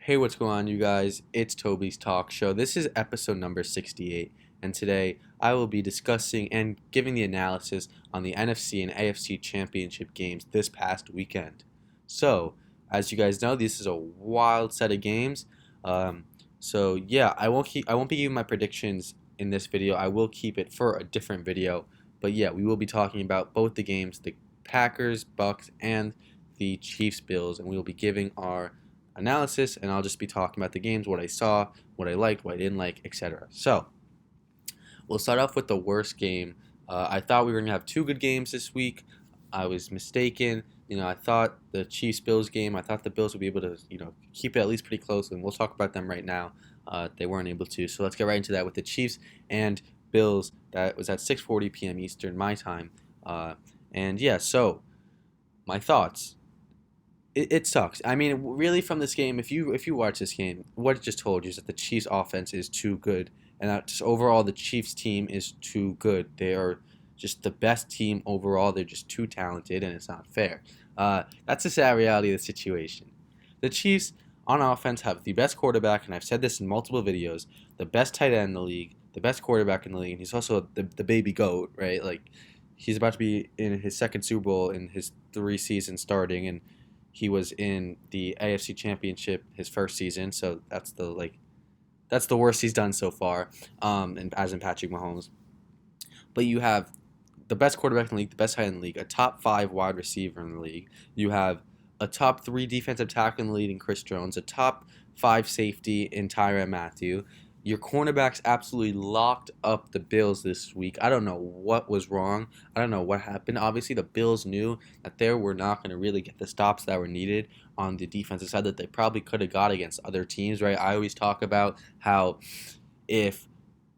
Hey, what's going on, you guys? It's Tobey's Talk Show. This is episode number 68, and today I will be discussing and giving the analysis on the NFC and AFC championship games this past weekend. So, as you guys know, this is a wild set of games. So I won't be giving my predictions in this video. I will keep it for a different video. But yeah, we will be talking about both the games, the Packers, Bucks, and the Chiefs, Bills, and we will be giving our analysis, and I'll just be talking about the games, what I saw, what I liked, what I didn't like, etc. So, we'll start off with the worst game. I thought we were going to have two good games this week. I was mistaken. I thought the Chiefs-Bills game, I thought the Bills would be able to, keep it at least pretty close, and we'll talk about them right now. They weren't able to. So let's get right into that with the Chiefs and Bills. That was at 6:40 p.m. Eastern, my time. So my thoughts. It sucks. I mean, really, from this game, if you watch this game, what it just told you is that the Chiefs' offense is too good, and that just overall the Chiefs' team is too good. They are just the best team overall. They're just too talented, and it's not fair. That's the sad reality of the situation. The Chiefs on offense have the best quarterback, and I've said this in multiple videos. The best tight end in the league, the best quarterback in the league, and he's also the baby goat, right? Like, he's about to be in his second Super Bowl in his 3 seasons starting, and he was in the AFC Championship his first season, so that's the worst he's done so far. And as in Patrick Mahomes, but you have the best quarterback in the league, the best tight end in the league, a top 5 wide receiver in the league. You have a top 3 defensive tackle in the league in Chris Jones, a top 5 safety in Tyrann Mathieu. Your cornerbacks absolutely locked up the Bills this week. I don't know what was wrong. I don't know what happened. Obviously, the Bills knew that they were not going to really get the stops that were needed on the defensive side that they probably could have got against other teams, right? I always talk about how if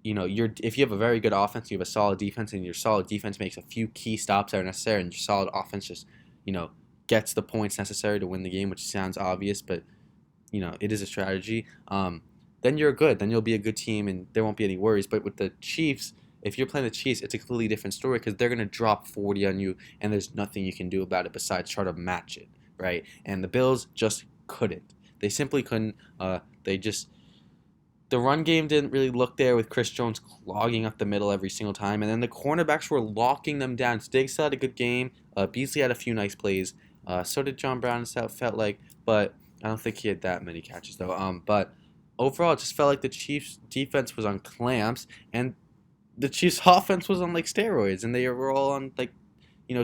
if you have a very good offense, you have a solid defense, and your solid defense makes a few key stops that are necessary, and your solid offense just gets the points necessary to win the game, which sounds obvious, but it is a strategy. Then you're good. Then you'll be a good team, and there won't be any worries. But with the Chiefs, if you're playing the Chiefs, it's a completely different story because they're going to drop 40 on you, and there's nothing you can do about it besides try to match it, right? And the Bills just couldn't. They simply couldn't. The run game didn't really look there with Chris Jones clogging up the middle every single time, and then the cornerbacks were locking them down. Diggs still had a good game. Beasley had a few nice plays. So did John Brown, it felt like, but I don't think he had that many catches though. But overall, it just felt like the Chiefs' defense was on clamps, and the Chiefs' offense was on like steroids, and they were all on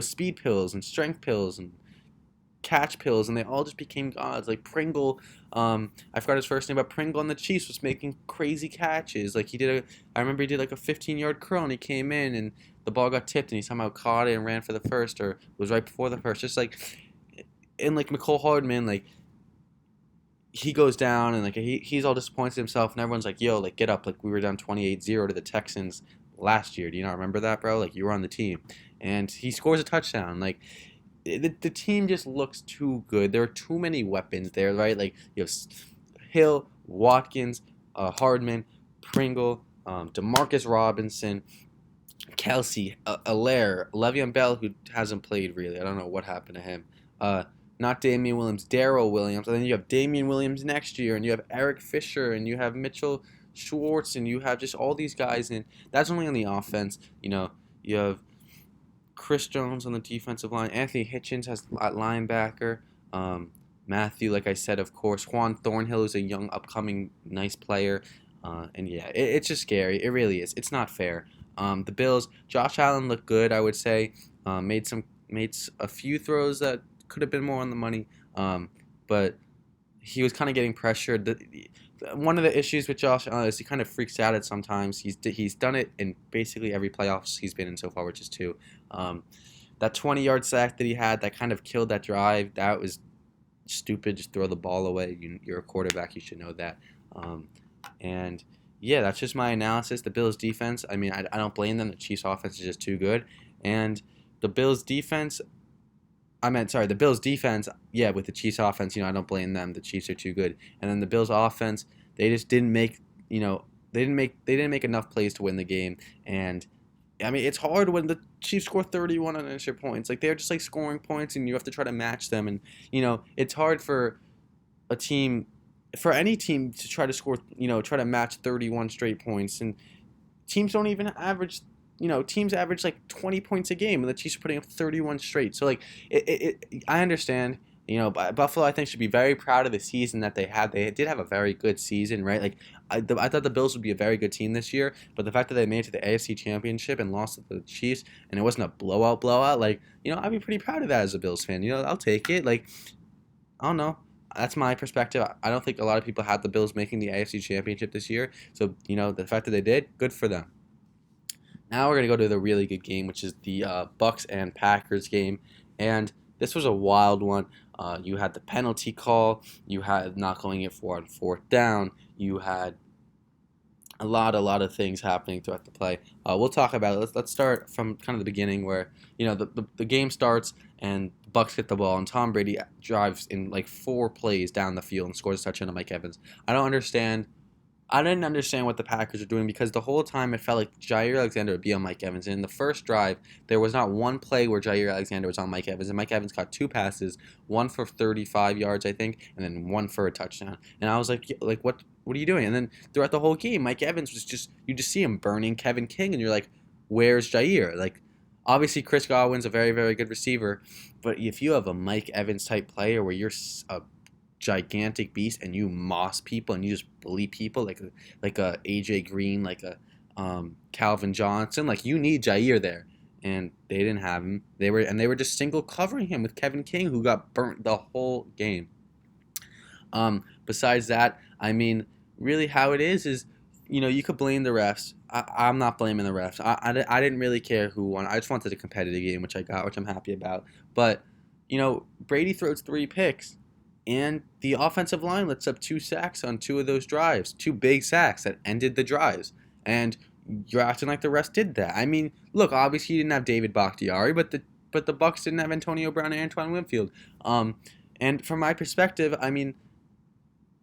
speed pills and strength pills and catch pills, and they all just became gods. Like Pringle, I forgot his first name, but Pringle on the Chiefs was making crazy catches. Like I remember he did like a 15-yard curl, and he came in, and the ball got tipped, and he somehow caught it and ran for the first, or was right before the first. Just like, and like McCole Hardman, like, he goes down, and like he's all disappointed in himself, and everyone's like, yo, like, get up. Like, we were down 28-0 to the Texans last year. Do you not remember that, bro? Like, you were on the team. And he scores a touchdown. Like, the team just looks too good. There are too many weapons there, right? Like, you have Hill, Watkins, Hardman, Pringle, Demarcus Robinson, Kelsey, Allaire, Le'Veon Bell, who hasn't played really. I don't know what happened to him. Not Damian Williams, Darrell Williams, and then you have Damian Williams next year, and you have Eric Fisher, and you have Mitchell Schwartz, and you have just all these guys, and that's only on the offense. You have Chris Jones on the defensive line, Anthony Hitchens has at linebacker, Matthew, like I said, of course, Juan Thornhill is a young, upcoming, nice player, and yeah, it's just scary. It really is. It's not fair. The Bills, Josh Allen looked good, I would say, made a few throws that could have been more on the money, but he was kind of getting pressured. One of the issues with Josh Allen is he kind of freaks out at sometimes. He's done it in basically every playoffs he's been in so far, which is 2. That 20-yard sack that he had that kind of killed that drive, that was stupid. Just throw the ball away. You're a quarterback. You should know that. And yeah, that's just my analysis. The Bills' defense, I mean, I don't blame them. The Chiefs' offense is just too good. And the Bills' defense, the Bills' defense, yeah, with the Chiefs' offense, I don't blame them. The Chiefs are too good. And then the Bills' offense, they just didn't make, they didn't make enough plays to win the game. And I mean, it's hard when the Chiefs score 31 unanswered points. Like, they're just like scoring points, and you have to try to match them. And it's hard for a team for any team to try to score, try to match 31 straight points, and teams don't even average. Teams average like 20 points a game, and the Chiefs are putting up 31 straight. So like, I understand. Buffalo, I think, should be very proud of the season that they had. They did have a very good season, right? Like, I thought the Bills would be a very good team this year, but the fact that they made it to the AFC Championship and lost to the Chiefs, and it wasn't a blowout, like, I'd be pretty proud of that as a Bills fan. I'll take it. Like, I don't know. That's my perspective. I don't think a lot of people had the Bills making the AFC Championship this year. So, the fact that they did, good for them. Now we're going to go to the really good game, which is the Bucs and Packers game. And this was a wild one. You had the penalty call. You had not going it for on fourth down. You had a lot of things happening throughout the play. We'll talk about it. Let's start from kind of the beginning where, the game starts and the Bucs get the ball and Tom Brady drives in like 4 plays down the field and scores a touchdown to Mike Evans. I didn't understand what the Packers were doing because the whole time it felt like Jair Alexander would be on Mike Evans. And in the first drive, there was not one play where Jair Alexander was on Mike Evans. And Mike Evans caught 2 passes, one for 35 yards, I think, and then one for a touchdown. And I was like what are you doing? And then throughout the whole game, Mike Evans was you just see him burning Kevin King, and you're like, where's Jair? Like, obviously Chris Godwin's a very, very good receiver, but if you have a Mike Evans type player where you're a gigantic beast and you moss people and you just bully people like a AJ Green, like a Calvin Johnson, like you need Jair there, and they didn't have him. They were just single covering him with Kevin King, who got burnt the whole game. Besides that, I mean, really how it is you could blame the refs. I'm not blaming the refs. I didn't really care who won. I just wanted a competitive game, which I got, which I'm happy about. But Brady throws 3 picks. And the offensive line lets up 2 sacks on 2 of those drives, 2 big sacks that ended the drives. And you're acting like the rest did that. I mean, look, obviously you didn't have David Bakhtiari, but the Bucs didn't have Antonio Brown and Antoine Winfield. And from my perspective, I mean,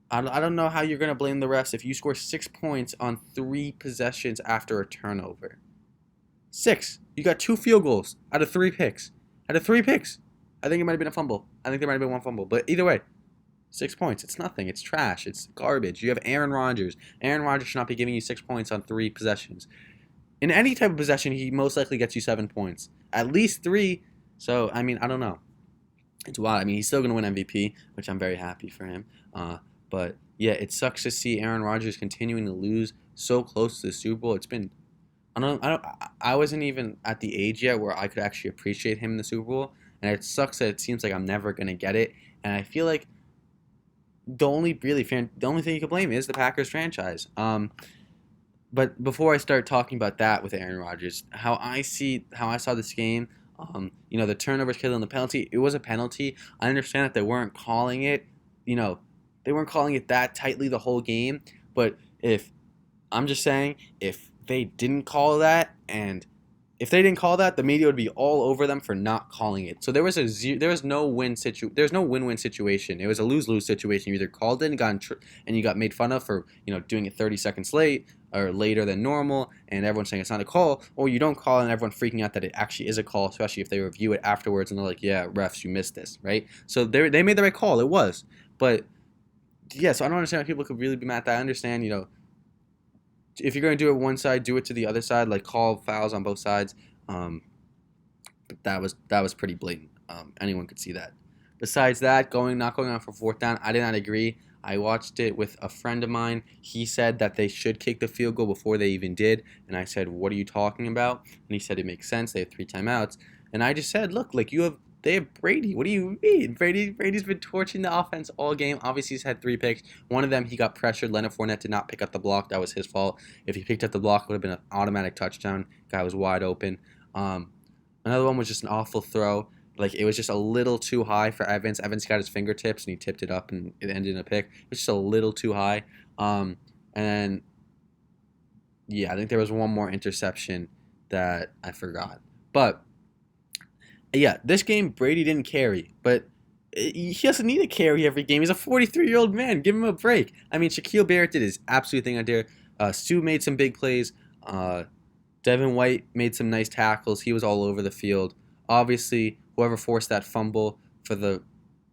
I don't know how you're going to blame the refs if you score 6 points on 3 possessions after a turnover. 6. You got 2 field goals out of 3 picks. I think it might have been a fumble. I think there might have been 1 fumble. But either way, 6 points. It's nothing. It's trash. It's garbage. You have Aaron Rodgers. Aaron Rodgers should not be giving you 6 points on 3 possessions. In any type of possession, he most likely gets you 7 points. At least 3. So, I mean, I don't know. It's wild. I mean, he's still going to win MVP, which I'm very happy for him. But, yeah, it sucks to see Aaron Rodgers continuing to lose so close to the Super Bowl. It's been... I wasn't even at the age yet where I could actually appreciate him in the Super Bowl. And it sucks that it seems like I'm never going to get it. And I feel like the only thing you can blame is the Packers franchise. But before I start talking about that with Aaron Rodgers, how I saw this game, the turnovers killing the penalty, it was a penalty. I understand that they weren't calling it, that tightly the whole game. But I'm just saying, if they didn't call that if they didn't call that, the media would be all over them for not calling it. So there was no win-win situation. It was a lose-lose situation. You either called it and you got made fun of for doing it 30 seconds late or later than normal, and everyone's saying it's not a call, or you don't call and everyone freaking out that it actually is a call, especially if they review it afterwards and they're like, yeah, refs, you missed this, right? So they made the right call. It was, but yeah. So I don't understand how people could really be mad at that. I understand, if you're going to do it one side, do it to the other side, like call fouls on both sides. But that was pretty blatant. Anyone could see that. Besides that, not going on for fourth down, I did not agree. I watched it with a friend of mine. He said that they should kick the field goal before they even did. And I said, what are you talking about? And he said it makes sense. They have 3 timeouts. And I just said, look, like they have Brady. What do you mean? Brady's been torching the offense all game. Obviously, he's had 3 picks. One of them, he got pressured. Leonard Fournette did not pick up the block. That was his fault. If he picked up the block, it would have been an automatic touchdown. Guy was wide open. Another one was just an awful throw. Like, it was just a little too high for Evans. Evans got his fingertips, and he tipped it up, and it ended in a pick. It was just a little too high. And then, yeah, I think there was one more interception that I forgot. But yeah, this game, Brady didn't carry, but he doesn't need to carry every game. He's a 43-year-old man. Give him a break. I mean, Shaquille Barrett did his absolute thing out there. Stu made some big plays. Devin White made some nice tackles. He was all over the field. Obviously, whoever forced that fumble for the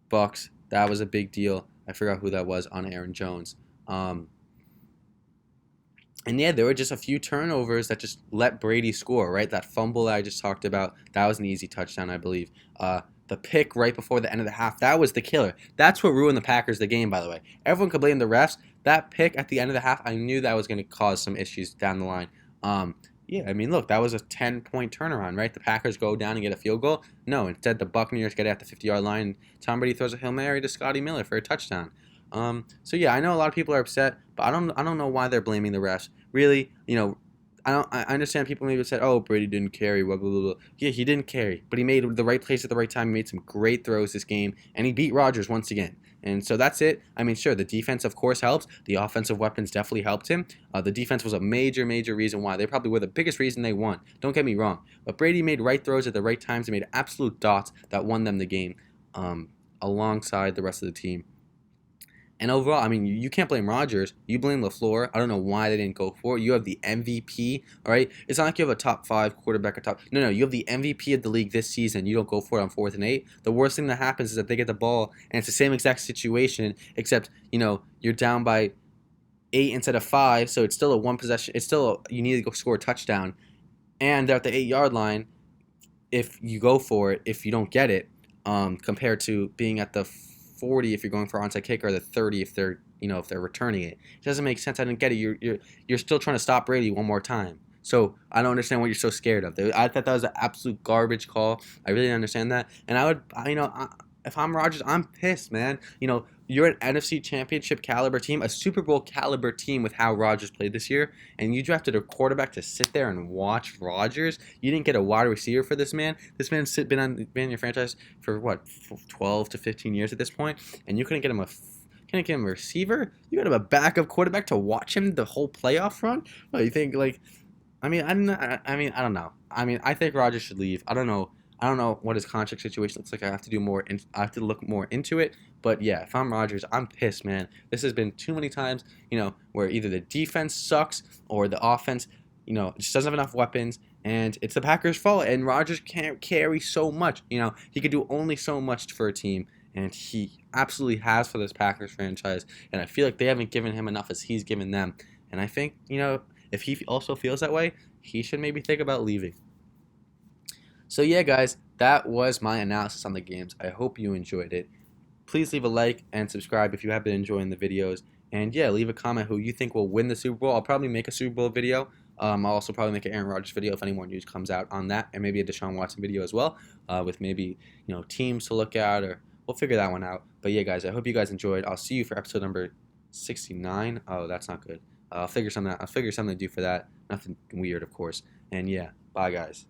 Bucs, that was a big deal. I forgot who that was on Aaron Jones. And yeah, there were just a few turnovers that just let Brady score, right? That fumble that I just talked about, that was an easy touchdown, I believe. The pick right before the end of the half, that was the killer. That's what ruined the Packers the game, by the way. Everyone could blame the refs. That pick at the end of the half, I knew that was going to cause some issues down the line. Yeah, I mean, look, that was a 10-point turnaround, right? The Packers go down and get a field goal. No, instead the Buccaneers get it at the 50-yard line. Tom Brady throws a Hail Mary to Scotty Miller for a touchdown. So yeah, I know a lot of people are upset, but I don't know why they're blaming the refs. Really, I understand people maybe said, "Oh, Brady didn't carry." Blah blah blah blah. Yeah, he didn't carry, but he made the right place at the right time. He made some great throws this game, and he beat Rodgers once again. And so that's it. I mean, sure, the defense of course helps. The offensive weapons definitely helped him. The defense was a major reason why. They probably were the biggest reason they won. Don't get me wrong, but Brady made right throws at the right times. He made absolute dots that won them the game, alongside the rest of the team. And overall, I mean, you can't blame Rodgers. You blame LaFleur. I don't know why they didn't go for it. You have the MVP, all right? It's not like you have a top 5 quarterback or top. No, you have the MVP of the league this season. You don't go for it on 4th and 8. The worst thing that happens is that they get the ball, and it's the same exact situation, except, you're down by 8 instead of 5, so it's still a one possession. You need to go score a touchdown. And they're at the 8-yard line if you go for it, if you don't get it, compared to being at the 40 if you're going for onside kick, or the 30 if they're returning it. It doesn't make sense. I didn't get it. You're still trying to stop Brady one more time. So I don't understand what you're so scared of. I thought that was an absolute garbage call. I really didn't understand that. And if I'm Rodgers, I'm pissed, man. You're an NFC Championship caliber team, a Super Bowl caliber team with how Rodgers played this year, and you drafted a quarterback to sit there and watch Rodgers. You didn't get a wide receiver for this man. This man's been in your franchise for what, 12 to 15 years at this point, and you couldn't get him a receiver? You got him a backup quarterback to watch him the whole playoff run? What do you think? I don't know. I think Rodgers should leave. I don't know what his contract situation looks like. I have to look more into it. But yeah, if I'm Rodgers, I'm pissed, man. This has been too many times, where either the defense sucks or the offense, just doesn't have enough weapons, and it's the Packers' fault. And Rodgers can't carry so much. He could do only so much for a team, and he absolutely has for this Packers franchise. And I feel like they haven't given him enough as he's given them. And I think, if he also feels that way, he should maybe think about leaving. So yeah, guys, that was my analysis on the games. I hope you enjoyed it. Please leave a like and subscribe if you have been enjoying the videos. And yeah, leave a comment who you think will win the Super Bowl. I'll probably make a Super Bowl video. I'll also probably make an Aaron Rodgers video if any more news comes out on that, and maybe a Deshaun Watson video as well, with maybe teams to look at, or we'll figure that one out. But yeah, guys, I hope you guys enjoyed. I'll see you for episode number 69. Oh, that's not good. I'll figure something out. I'll figure something to do for that. Nothing weird, of course. And yeah, bye, guys.